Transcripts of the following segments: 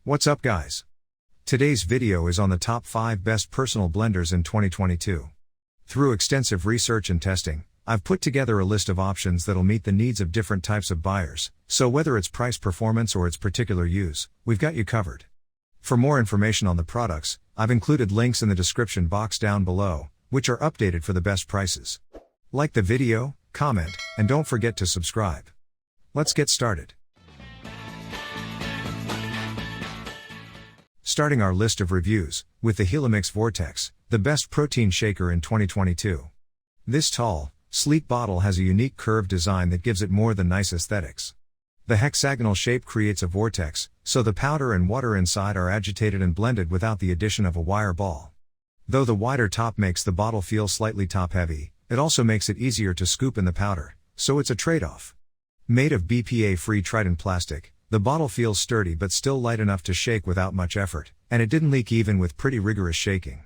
What's up guys? Today's video is on the top 5 best personal blenders in 2022. Through extensive research and testing, I've put together a list of options that'll meet the needs of different types of buyers, so whether it's price performance or its particular use, we've got you covered. For more information on the products, I've included links in the description box down below, which are updated for the best prices. Like the video, comment, and don't forget to subscribe. Let's get started. Starting our list of reviews, with the Helimix Vortex, the best protein shaker in 2022. This tall, sleek bottle has a unique curved design that gives it more than nice aesthetics. The hexagonal shape creates a vortex, so the powder and water inside are agitated and blended without the addition of a wire ball. Though the wider top makes the bottle feel slightly top-heavy, it also makes it easier to scoop in the powder, so it's a trade-off. Made of BPA-free Triton plastic, the bottle feels sturdy but still light enough to shake without much effort, and it didn't leak even with pretty rigorous shaking.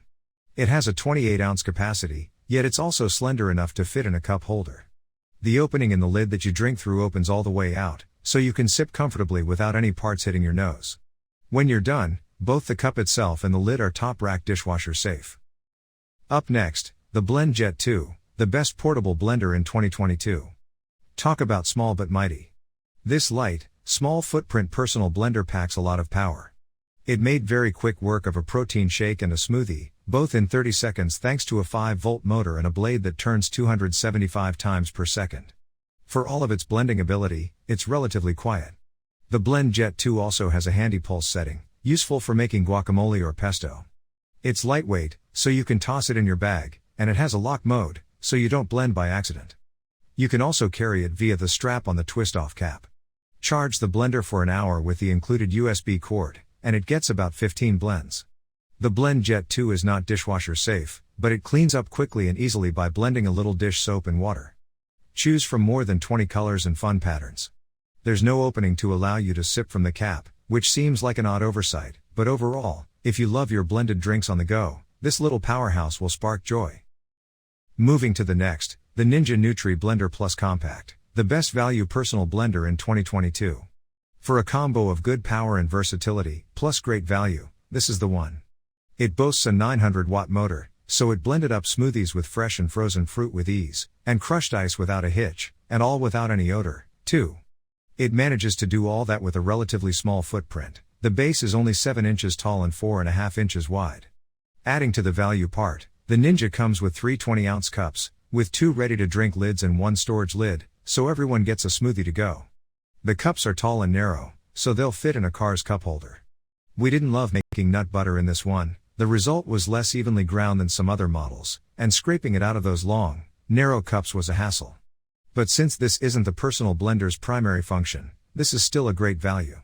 It has a 28-ounce capacity, yet it's also slender enough to fit in a cup holder. The opening in the lid that you drink through opens all the way out, so you can sip comfortably without any parts hitting your nose. When you're done, both the cup itself and the lid are top-rack dishwasher safe. Up next, the BlendJet 2, the best portable blender in 2022. Talk about small but mighty. This light, small footprint personal blender packs a lot of power. It made very quick work of a protein shake and a smoothie, both in 30 seconds thanks to a 5-volt motor and a blade that turns 275 times per second. For all of its blending ability, it's relatively quiet. The BlendJet 2 also has a handy pulse setting, useful for making guacamole or pesto. It's lightweight, so you can toss it in your bag, and it has a lock mode, so you don't blend by accident. You can also carry it via the strap on the twist-off cap. Charge the blender for an hour with the included USB cord, and it gets about 15 blends. The BlendJet 2 is not dishwasher safe, but it cleans up quickly and easily by blending a little dish soap and water. Choose from more than 20 colors and fun patterns. There's no opening to allow you to sip from the cap, which seems like an odd oversight, but overall, if you love your blended drinks on the go, this little powerhouse will spark joy. Moving to the next, the Ninja Nutri-Blender Plus Compact, the best value personal blender in 2022. For a combo of good power and versatility, plus great value, this is the one. It boasts a 900-watt motor, so it blended up smoothies with fresh and frozen fruit with ease, and crushed ice without a hitch, and all without any odor, too. It manages to do all that with a relatively small footprint. The base is only 7 inches tall and 4.5 inches wide. Adding to the value part, the Ninja comes with 3 20-ounce cups, with 2 ready-to-drink lids and 1 storage lid, so everyone gets a smoothie to go. The cups are tall and narrow, so they'll fit in a car's cup holder. We didn't love making nut butter in this one. The result was less evenly ground than some other models, and scraping it out of those long, narrow cups was a hassle. But since this isn't the personal blender's primary function, this is still a great value.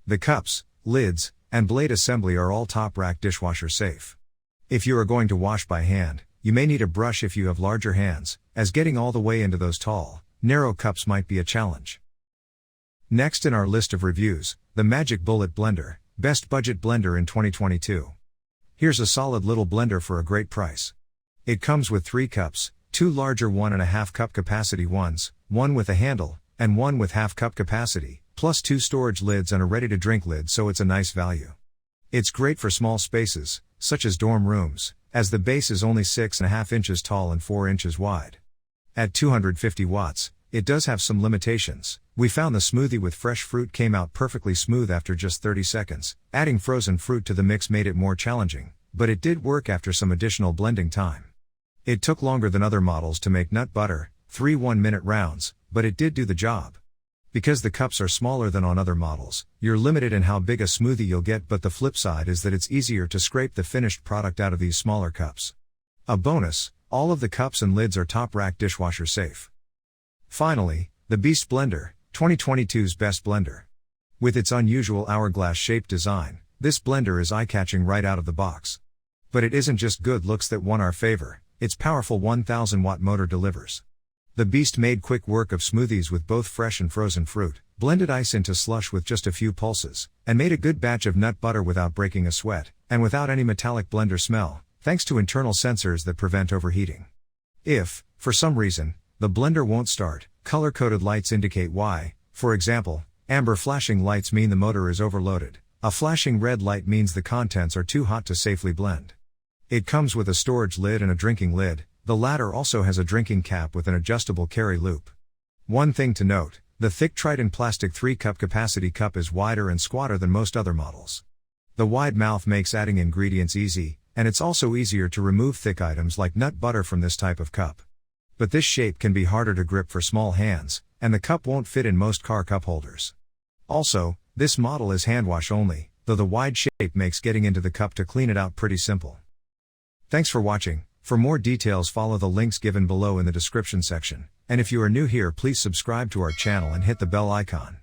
The cups, lids, and blade assembly are all top-rack dishwasher safe. If you are going to wash by hand, you may need a brush if you have larger hands, as getting all the way into those tall, narrow cups might be a challenge. Next in our list of reviews, the Magic Bullet Blender, best budget blender in 2022. Here's a solid little blender for a great price. It comes with 3 cups, 2 larger 1.5 cup capacity ones, 1 with a handle, and 1 with half cup capacity, plus 2 storage lids and a ready-to-drink lid, so it's a nice value. It's great for small spaces, such as dorm rooms, as the base is only 6.5 inches tall and 4 inches wide. At 250 watts, it does have some limitations. We found the smoothie with fresh fruit came out perfectly smooth after just 30 seconds. Adding frozen fruit to the mix made it more challenging, but it did work after some additional blending time. It took longer than other models to make nut butter, 3 1-minute rounds, but it did do the job. Because the cups are smaller than on other models, you're limited in how big a smoothie you'll get, but the flip side is that it's easier to scrape the finished product out of these smaller cups. A bonus, all of the cups and lids are top-rack dishwasher safe. Finally, the Beast Blender, 2022's best blender. With its unusual hourglass-shaped design, this blender is eye-catching right out of the box. But it isn't just good looks that won our favor, its powerful 1,000-watt motor delivers. The Beast made quick work of smoothies with both fresh and frozen fruit, blended ice into slush with just a few pulses, and made a good batch of nut butter without breaking a sweat, and without any metallic blender smell, thanks to internal sensors that prevent overheating. If, for some reason, the blender won't start, color-coded lights indicate why. For example, amber flashing lights mean the motor is overloaded, A flashing red light means the contents are too hot to safely blend. It comes with a storage lid and a drinking lid. The latter also has a drinking cap with an adjustable carry loop. One thing to note, the thick Triton plastic 3-cup capacity cup is wider and squatter than most other models. The wide mouth makes adding ingredients easy, and it's also easier to remove thick items like nut butter from this type of cup. But this shape can be harder to grip for small hands, and the cup won't fit in most car cup holders. Also, this model is hand wash only, though the wide shape makes getting into the cup to clean it out pretty simple. Thanks for watching. For more details, follow the links given below in the description section, and if you are new here, please subscribe to our channel and hit the bell icon.